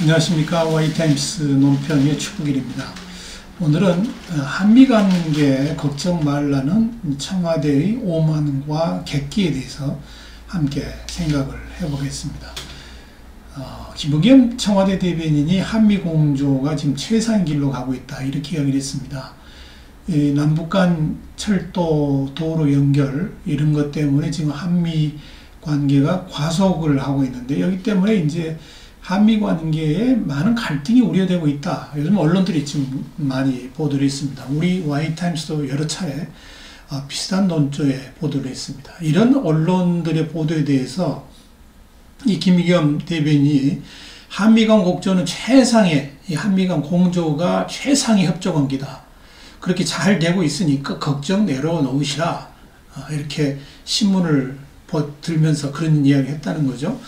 안녕하십니까. 와이타임스 논평의 축구길입니다. 오늘은 한미관계 걱정 말라는 청와대의 오만과 객기에 대해서 함께 생각을 해보겠습니다. 김부겸 청와대 대변인이 한미공조가 지금 최상의 길로 가고 있다, 이렇게 이야기를 했습니다. 남북 간 철도, 도로 연결 이런 것 때문에 지금 한미 관계가 과속을 하고 있는데, 여기 때문에 이제 한미 관계에 많은 갈등이 우려되고 있다. 요즘 언론들이 지금 많이 보도를 했습니다. 우리 와이타임스도 여러 차례 비슷한 논조에 보도를 했습니다. 이런 언론들의 보도에 대해서 이 김부겸 대변인이 한미 간 공조는 최상의, 이 한미 간 공조가 최상의 협조 관계다, 그렇게 잘 되고 있으니까 걱정 내려놓으시라, 이렇게 신문을 들면서 그런 이야기 했다는 거죠.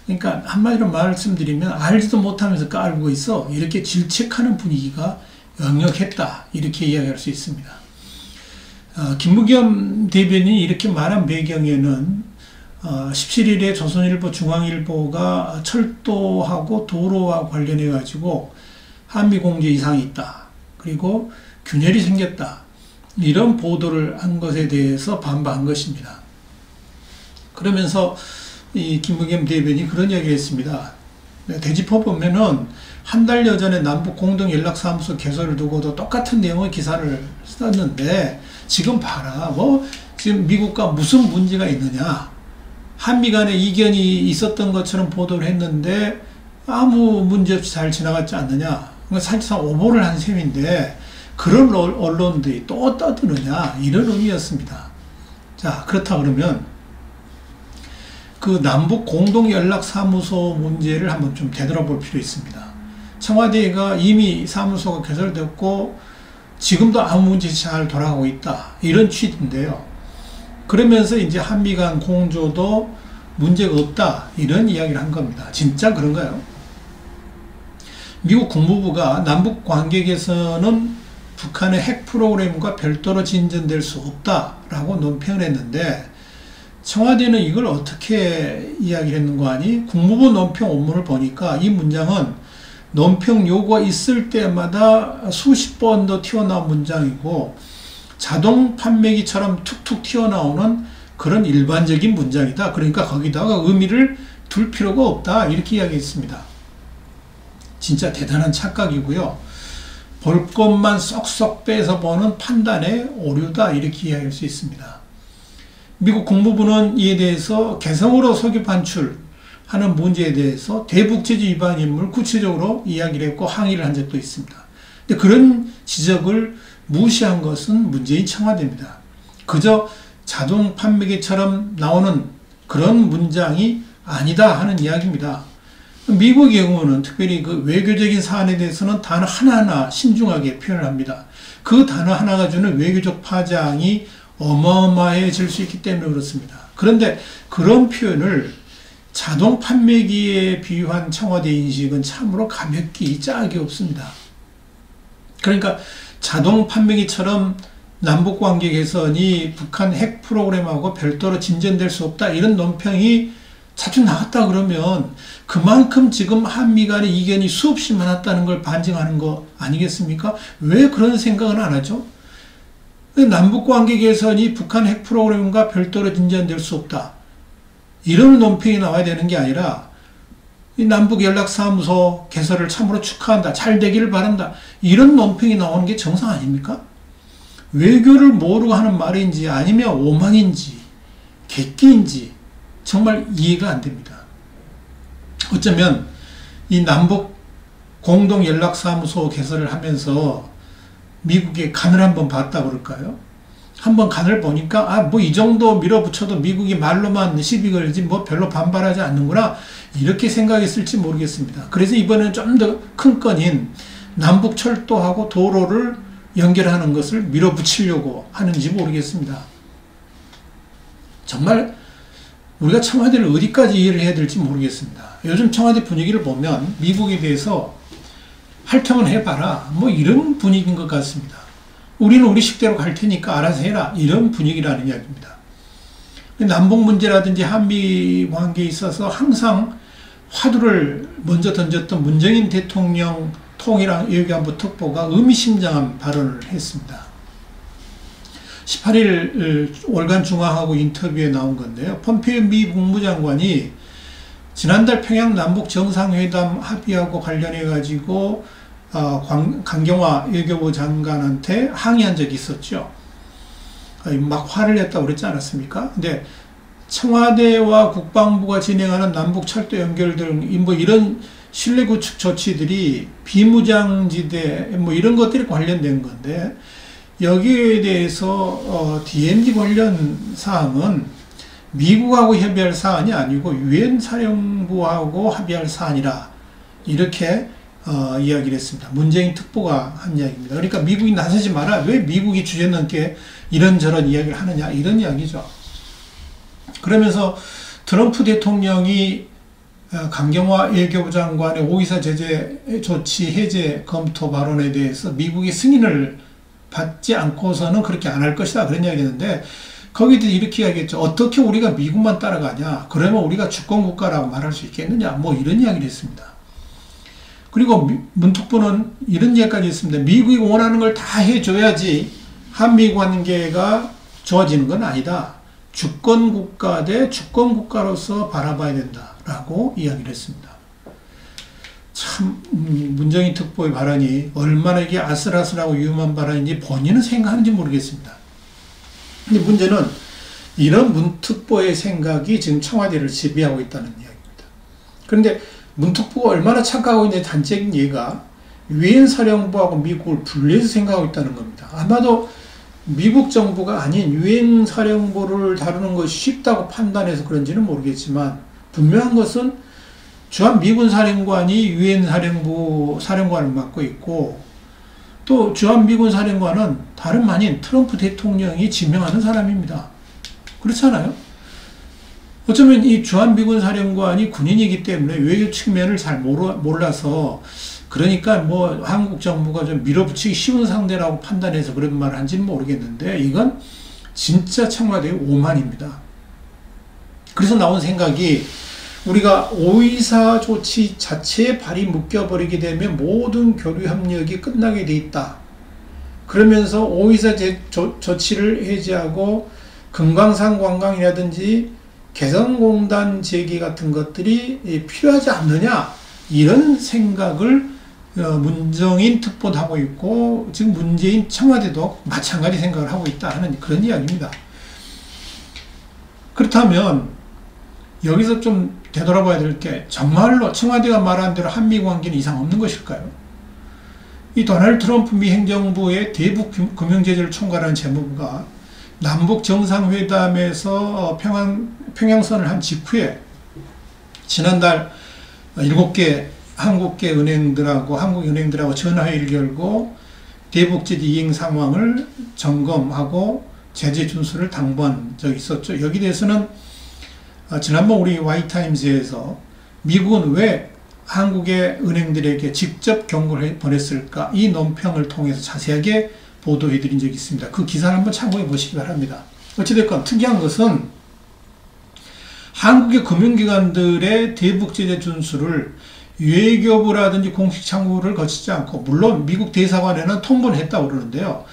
그러니까 한마디로 말씀드리면 알지도 못하면서 깔고 있어, 이렇게 질책하는 분위기가 역력했다, 이렇게 이야기할 수 있습니다. 김부겸 대변인이 이렇게 말한 배경에는 17일에 조선일보, 중앙일보가 철도하고 도로와 관련해 가지고 한미공조 이상이 있다, 그리고 균열이 생겼다, 이런 보도를 한 것에 대해서 반박한 것입니다. 그러면서 이 김부겸 대변인이 그런 이야기를 했습니다. 되짚어 보면은 한 달여 전에 남북 공동연락사무소 개설을 두고도 똑같은 내용의 기사를 썼는데, 지금 봐라, 지금 미국과 무슨 문제가 있느냐, 한미 간에 이견이 있었던 것처럼 보도를 했는데 아무 문제 없이 잘 지나갔지 않느냐, 사실상 오보를 한 셈인데 그런 언론들이 또 떠드느냐, 이런 의미였습니다. 자, 그렇다 그러면 그 남북 공동연락사무소 문제를 한번 좀 되돌아볼 필요 있습니다. 청와대가 이미 사무소가 개설됐고 지금도 아무 문제 없이 잘 돌아가고 있다, 이런 취지인데요. 그러면서 이제 한미 간 공조도 문제가 없다, 이런 이야기를 한 겁니다. 진짜 그런가요? 미국 국무부가 남북 관계 개선은 북한의 핵 프로그램과 별도로 진전될 수 없다라고 논평을 했는데, 청와대는 이걸 어떻게 이야기를 했는가 하니, 국무부 논평 원문을 보니까 이 문장은 논평 요구가 있을 때마다 수십 번 더 튀어나온 문장이고 자동 판매기처럼 툭툭 튀어나오는 그런 일반적인 문장이다. 그러니까 거기다가 의미를 둘 필요가 없다, 이렇게 이야기했습니다. 진짜 대단한 착각이고요. 볼 것만 쏙쏙 빼서 보는 판단의 오류다, 이렇게 이야기할 수 있습니다. 미국 국무부는 이에 대해서 개성으로 석유 반출하는 문제에 대해서 대북제재 위반 인물 구체적으로 이야기를 했고 항의를 한 적도 있습니다. 근데 그런 지적을 무시한 것은 문재인 청와대입니다. 그저 자동 판매기처럼 나오는 그런 문장이 아니다 하는 이야기입니다. 미국의 경우는 특별히 그 외교적인 사안에 대해서는 단어 하나하나 신중하게 표현을 합니다. 그 단어 하나가 주는 외교적 파장이 어마어마해질 수 있기 때문에 그렇습니다. 그런데 그런 표현을 자동 판매기에 비유한 청와대 인식은 참으로 가볍기 짝이 없습니다. 그러니까 자동 판매기처럼 남북관계 개선이 북한 핵 프로그램하고 별도로 진전될 수 없다, 이런 논평이 자주 나왔다 그러면 그만큼 지금 한미 간의 이견이 수없이 많았다는 걸 반증하는 거 아니겠습니까? 왜 그런 생각은 안 하죠? 남북관계 개선이 북한 핵 프로그램과 별도로 진전될 수 없다, 이런 논평이 나와야 되는 게 아니라 이 남북연락사무소 개설을 참으로 축하한다, 잘 되기를 바란다, 이런 논평이 나오는 게 정상 아닙니까? 외교를 모르고 하는 말인지 아니면 오만인지 객기인지 정말 이해가 안 됩니다. 어쩌면 이 남북 공동연락사무소 개설을 하면서 미국의 간을 한번 봤다 그럴까요? 한번 간을 보니까 이 정도 밀어붙여도 미국이 말로만 시비 걸지 별로 반발하지 않는구나, 이렇게 생각했을지 모르겠습니다. 그래서 이번에는 좀 더 큰 건인 남북 철도하고 도로를 연결하는 것을 밀어붙이려고 하는지 모르겠습니다. 정말 우리가 청와대를 어디까지 이해를 해야 될지 모르겠습니다. 요즘 청와대 분위기를 보면 미국에 대해서 할평은 해봐라, 이런 분위기인 것 같습니다. 우리는 우리 식대로 갈 테니까 알아서 해라, 이런 분위기라는 이야기입니다. 남북 문제라든지 한미 관계에 있어서 항상 화두를 먼저 던졌던 문재인 대통령 통일한 외교안보 특보가 의미심장한 발언을 했습니다. 18일 월간 중앙하고 인터뷰에 나온 건데요. 폼페이오 미 국무장관이 지난달 평양 남북 정상회담 합의하고 관련해 가지고 강경화 외교부 장관한테 항의한 적이 있었죠. 막 화를 냈다고 그랬지 않았습니까? 근데 청와대와 국방부가 진행하는 남북 철도 연결 등 뭐 이런 신뢰 구축 조치들이 비무장지대 뭐 이런 것들이 관련된 건데, 여기에 대해서 DMZ 관련 사항은 미국하고 협의할 사안이 아니고 유엔 사령부하고 합의할 사안이라 이렇게 이야기를 했습니다. 문재인 특보가 한 이야기입니다. 그러니까 미국이 나서지 마라. 왜 미국이 주제넘게 이런저런 이야기를 하느냐, 이런 이야기죠. 그러면서 트럼프 대통령이 강경화 외교부 장관의 오이사 제재 조치 해제 검토 발언에 대해서 미국의 승인을 받지 않고서는 그렇게 안 할 것이다, 그런 이야기 했는데, 거기도 이렇게 이야기했죠. 어떻게 우리가 미국만 따라가냐, 그러면 우리가 주권국가라고 말할 수 있겠느냐, 뭐 이런 이야기를 했습니다. 그리고 문특보는 이런 이야기까지 했습니다. 미국이 원하는 걸 다 해줘야지 한미 관계가 좋아지는 건 아니다. 주권국가 대 주권국가로서 바라봐야 된다라고 이야기를 했습니다. 참 문재인 특보의 발언이 얼마나 이게 아슬아슬하고 위험한 발언인지 본인은 생각하는지 모르겠습니다. 근데 문제는 이런 문특보의 생각이 지금 청와대를 지배하고 있다는 이야기입니다. 그런데 문특보가 얼마나 착각하고 있는지 단적인 예가 유엔 사령부하고 미국을 분리해서 생각하고 있다는 겁니다. 아마도 미국 정부가 아닌 유엔 사령부를 다루는 것이 쉽다고 판단해서 그런지는 모르겠지만, 분명한 것은 주한미군 사령관이 유엔 사령부 사령관을 맡고 있고, 또 주한미군 사령관은 다름 아닌 트럼프 대통령이 지명하는 사람입니다. 그렇잖아요? 어쩌면 이 주한미군 사령관이 군인이기 때문에 외교 측면을 잘 몰라서, 그러니까 뭐 한국 정부가 좀 밀어붙이기 쉬운 상대라고 판단해서 그런 말을 한지는 모르겠는데, 이건 진짜 청와대의 오만입니다. 그래서 나온 생각이, 우리가 오이사 조치 자체에 발이 묶여버리게 되면 모든 교류 협력이 끝나게 돼 있다. 그러면서 오이사 조치를 해제하고 금강산 관광이라든지 개성공단 재개 같은 것들이 필요하지 않느냐, 이런 생각을 문정인 특보도 하고 있고, 지금 문재인 청와대도 마찬가지 생각을 하고 있다 하는 그런 이야기입니다. 그렇다면 여기서 좀 되돌아봐야 될 게, 정말로 청와대가 말한 대로 한미 관계는 이상 없는 것일까요? 이 도널드 트럼프 미 행정부의 대북 금융제재를 총괄하는 재무부가 남북 정상회담에서 평양선을 한 직후에 지난달 7개 한국계 은행들하고 한국은행들하고 전화회의를 열고 대북제재 이행 상황을 점검하고 제재 준수를 당부한 적이 있었죠. 여기 대해서는 지난번 우리 Y타임즈에서 미국은 왜 한국의 은행들에게 직접 경고를 보냈을까, 이 논평을 통해서 자세하게 보도해 드린 적이 있습니다. 그 기사를 한번 참고해 보시기 바랍니다. 어찌됐건 특이한 것은 한국의 금융기관들의 대북제재 준수를 외교부라든지 공식 창구를 거치지 않고, 물론 미국 대사관에는 통보를 했다고 그러는데요,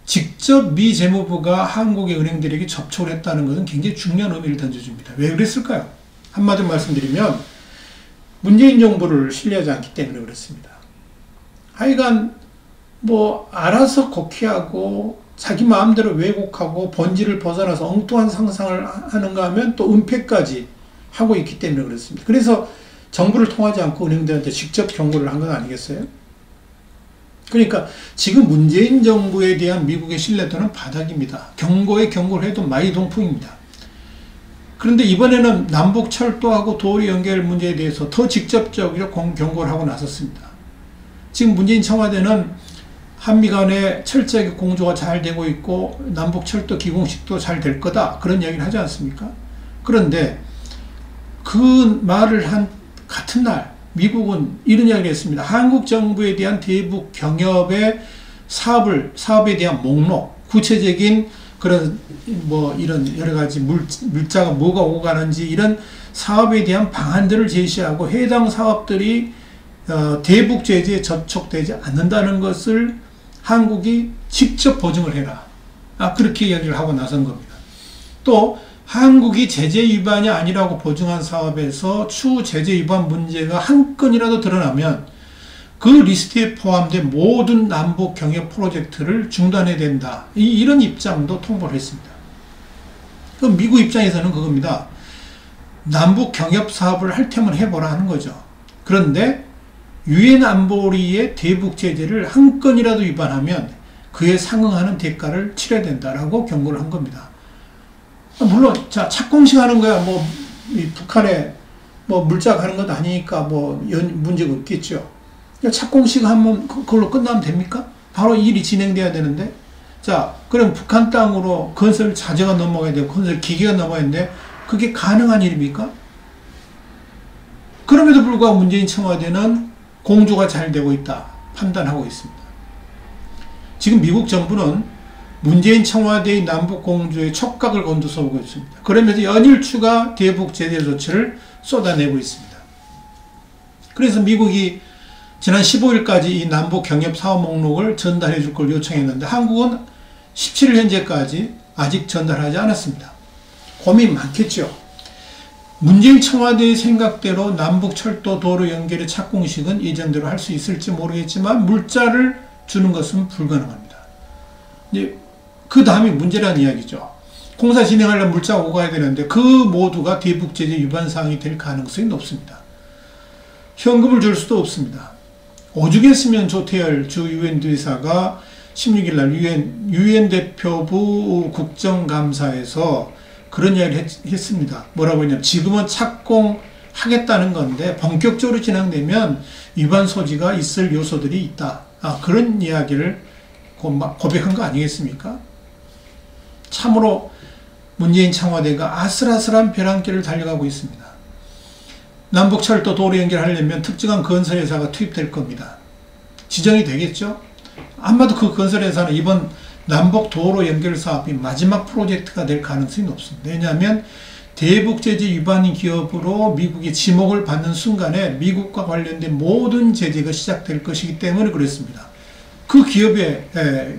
직접 미 재무부가 한국의 은행들에게 접촉을 했다는 것은 굉장히 중요한 의미를 던져줍니다. 왜 그랬을까요? 한마디로 말씀드리면 문재인 정부를 신뢰하지 않기 때문에 그렇습니다. 하여간 뭐 알아서 곡해하고 자기 마음대로 왜곡하고 본질을 벗어나서 엉뚱한 상상을 하는가 하면 또 은폐까지 하고 있기 때문에 그렇습니다. 그래서 정부를 통하지 않고 은행들한테 직접 경고를 한 건 아니겠어요? 그러니까 지금 문재인 정부에 대한 미국의 신뢰도는 바닥입니다. 경고에 경고를 해도 많이 동풍입니다. 그런데 이번에는 남북 철도하고 도로 연결 문제에 대해서 더 직접적으로 경고를 하고 나섰습니다. 지금 문재인 청와대는 한미 간에 철저하게 공조가 잘 되고 있고 남북 철도 기공식도 잘 될 거다, 그런 이야기를 하지 않습니까? 그런데 그 말을 한 같은 날 미국은 이런 이야기를 했습니다. 한국 정부에 대한 대북 경협의 사업에 대한 목록, 구체적인 그런 뭐 이런 여러 가지 물자가 뭐가 오고 가는지 이런 사업에 대한 방안들을 제시하고 해당 사업들이 대북 제재에 접촉되지 않는다는 것을 한국이 직접 보증을 해라. 그렇게 이야기를 하고 나선 겁니다. 또 한국이 제재 위반이 아니라고 보증한 사업에서 추후 제재 위반 문제가 한 건이라도 드러나면 그 리스트에 포함된 모든 남북 경협 프로젝트를 중단해야 된다. 이런 입장도 통보를 했습니다. 그럼 미국 입장에서는 그겁니다. 남북 경협 사업을 할 테면 해보라 하는 거죠. 그런데 유엔 안보리의 대북 제재를 한 건이라도 위반하면 그에 상응하는 대가를 치러야 된다라고 경고를 한 겁니다. 물론 자 착공식 하는 거야 뭐 북한에 뭐 물자 가는 것 아니니까 뭐 문제가 없겠죠. 착공식 하면 그걸로 끝나면 됩니까? 바로 일이 진행돼야 되는데 자 그럼 북한 땅으로 건설 자재가 넘어가야 되고 건설 기계가 넘어가야 되는데 그게 가능한 일입니까? 그럼에도 불구하고 문재인 청와대는 공조가 잘 되고 있다 판단하고 있습니다. 지금 미국 정부는 문재인 청와대의 남북 공조에 촉각을 곤두서고 있습니다. 그러면서 연일 추가 대북 제재 조치를 쏟아내고 있습니다. 그래서 미국이 지난 15일까지 이 남북 경협 사업 목록을 전달해 줄 걸 요청했는데 한국은 17일 현재까지 아직 전달하지 않았습니다. 고민 많겠죠. 문재인 청와대의 생각대로 남북 철도 도로 연결의 착공식은 예정대로 할 수 있을지 모르겠지만 물자를 주는 것은 불가능합니다. 이제 그 다음에 문제라는 이야기죠. 공사 진행하려면 물자가 오가야 되는데 그 모두가 대북 제재 위반 사항이 될 가능성이 높습니다. 현금을 줄 수도 없습니다. 오죽했으면 조태열 주 유엔 대사가 16일 날 유엔 대표부 국정감사에서 그런 이야기를 했습니다. 뭐라고 했냐면 지금은 착공하겠다는 건데 본격적으로 진행되면 위반 소지가 있을 요소들이 있다. 그런 이야기를 고백한 거 아니겠습니까? 참으로 문재인 청와대가 아슬아슬한 벼랑길을 달려가고 있습니다. 남북철도 도로 연결하려면 특정한 건설회사가 투입될 겁니다. 지정이 되겠죠? 아마도 그 건설회사는 이번 남북 도로 연결 사업이 마지막 프로젝트가 될 가능성이 높습니다. 왜냐하면 대북 제재 위반 기업으로 미국이 지목을 받는 순간에 미국과 관련된 모든 제재가 시작될 것이기 때문에 그렇습니다. 그 기업에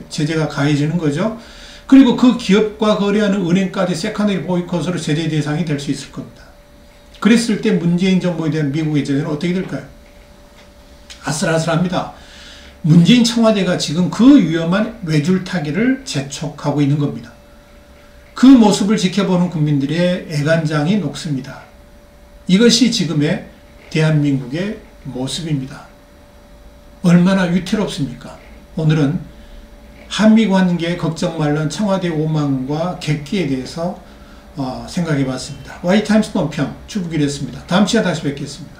제재가 가해지는 거죠. 그리고 그 기업과 거래하는 은행까지 세컨더리 보이콧으로 제재 대상이 될 수 있을 겁니다. 그랬을 때 문재인 정부에 대한 미국의 제재는 어떻게 될까요? 아슬아슬합니다. 문재인 청와대가 지금 그 위험한 외줄타기를 재촉하고 있는 겁니다. 그 모습을 지켜보는 국민들의 애간장이 녹습니다. 이것이 지금의 대한민국의 모습입니다. 얼마나 위태롭습니까? 오늘은 한미관계 걱정 말론 청와대 오만과 객기에 대해서 생각해 봤습니다. Y타임스 논평 주부기랬습니다. 다음 시간에 다시 뵙겠습니다.